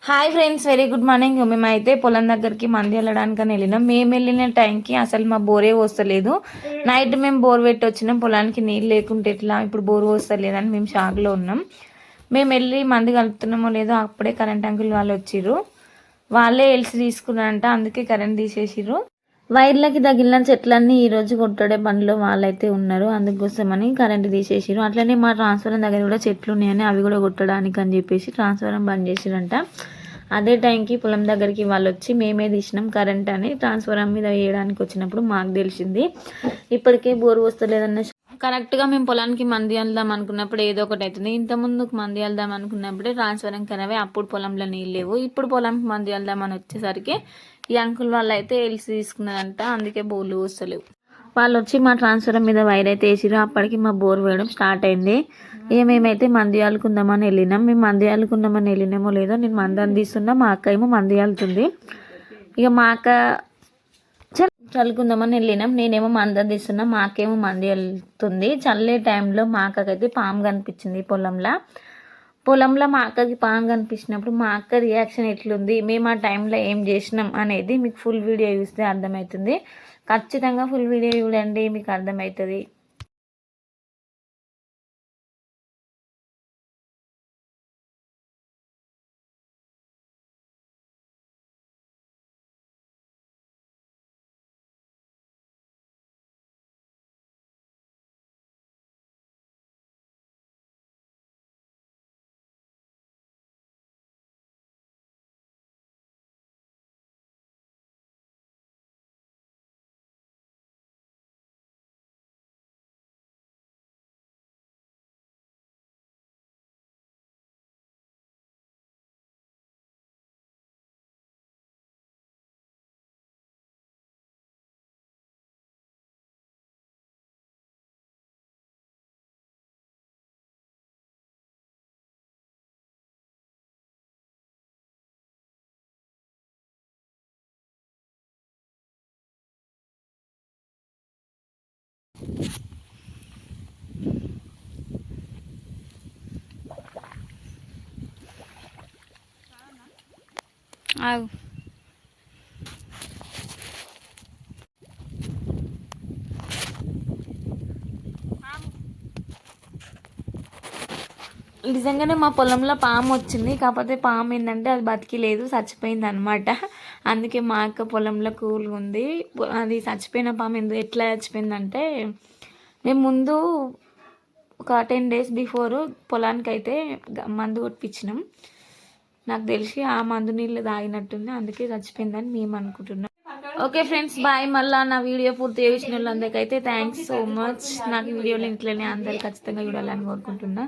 Hi friends, very good morning. మేమైతే పొలం దగ్గరికి మంది వెళ్ళడానికని వెళ్ళినాం. మేము వెళ్ళిన టైంకి అసలు మా బోరే వస్తలేదు. నైట్ మేము బోర్ పెట్టి వచ్చినాం. పొలానికి నీళ్ళు లేకుంటే ఎట్లా, ఇప్పుడు బోర్ వస్తలేదని మేము షాక్లో ఉన్నాం. మేము వెళ్ళి మంది కలుపుతున్నామో లేదో అప్పుడే కరెంట్ అంకుల్ వాళ్ళు వచ్చిర్రు. వాళ్ళే ఎల్సి తీసుకున్నారంట, అందుకే కరెంట్ తీసేసిర్రు. వైర్లకి తగిలిన చెట్లన్నీ ఈరోజు కొట్టడే పనిలో వాళ్ళైతే ఉన్నారు. అందుకోసమని కరెంట్ తీసేసిరు. అట్లనే మా ట్రాన్స్ఫారం దగ్గర కూడా చెట్లు ఉన్నాయని అవి కూడా కొట్టడానికి అని చెప్పేసి ట్రాన్స్ఫారం బంద్ చేసిరంట. అదే టైంకి పొలం దగ్గరికి వాళ్ళు వచ్చి మేమే తీసినాం కరెంట్ అని ట్రాన్స్ఫారం మీద వేయడానికి వచ్చినప్పుడు మాకు తెలిసింది. ఇప్పటికే బోరు వస్తలేదన్న కరెక్ట్గా మేము పొలానికి మంది వెళ్దాం అనుకున్నప్పుడు ఏదో ఒకటి అవుతుంది. ఇంతకుముందుకు మంది వెళ్దాం అనుకున్నప్పుడే ట్రాన్స్ఫారం కనవే, అప్పుడు పొలంలో నీళ్ళు లేవు. ఇప్పుడు పొలంకి మంది వెళ్దామని వచ్చేసరికి ఈ అంకుల్ వాళ్ళు అయితే ఎల్సి తీసుకున్నారంట, అందుకే బోర్లు వస్తలేవు. వాళ్ళు వచ్చి మా ట్రాన్స్ఫారం మీద వైర్ అయితే వేసిరు. అప్పటికి మా బోర్ వేయడం స్టార్ట్ అయింది. మేమైతే మంది ఆలుకుందామని వెళ్ళినాం. మేము మంది ఆలుకుందామని వెళ్ళినామో లేదో నేను మంది అందిస్తున్నా, మా అక్క ఏమో మంది ఆలుతుంది. ఇక మా అక్క చల్లుకుందామని వెళ్ళినాం. నేనేమో మంది అందిస్తున్నా, మా అక్కేమో మంది వెళ్తుంది. చల్లే టైంలో మా అక్కకైతే పాము కనిపించింది పొలంలో మా అక్కకి పాము కనిపించినప్పుడు మా అక్క రియాక్షన్ ఎట్లుంది, మేము ఆ టైంలో ఏం చేసినాం అనేది మీకు ఫుల్ వీడియో చూస్తే అర్థమవుతుంది. ఖచ్చితంగా ఫుల్ వీడియో చూడండి, మీకు అర్థమవుతుంది. నిజంగానే మా పొలంలో పాము వచ్చింది. కాకపోతే పాము ఏంటంటే అది బతికిలేదు, చచ్చిపోయింది అనమాట. అందుకే మా అక్క పొలంలో కూల్గా ఉంది. అది చచ్చిపోయిన పాము ఎట్లా చచ్చిపోయిందంటే, మేము ముందు ఒక 10 days బిఫోర్ పొలానికి అయితే మందు కొట్టించినాం. నాకు తెలిసి ఆ మందు నీళ్ళు తాగినట్టుంది, అందుకే చచ్చిపోయిందని మేము అనుకుంటున్నాం. Okay friends, bye. మళ్ళీ నా వీడియో పూర్తి చేసిన వాళ్ళందరికైతే థ్యాంక్స్ సో మచ్. నాకు వీడియోలు ఇంట్లోనే అందరు ఖచ్చితంగా చూడాలని కోరుకుంటున్నా.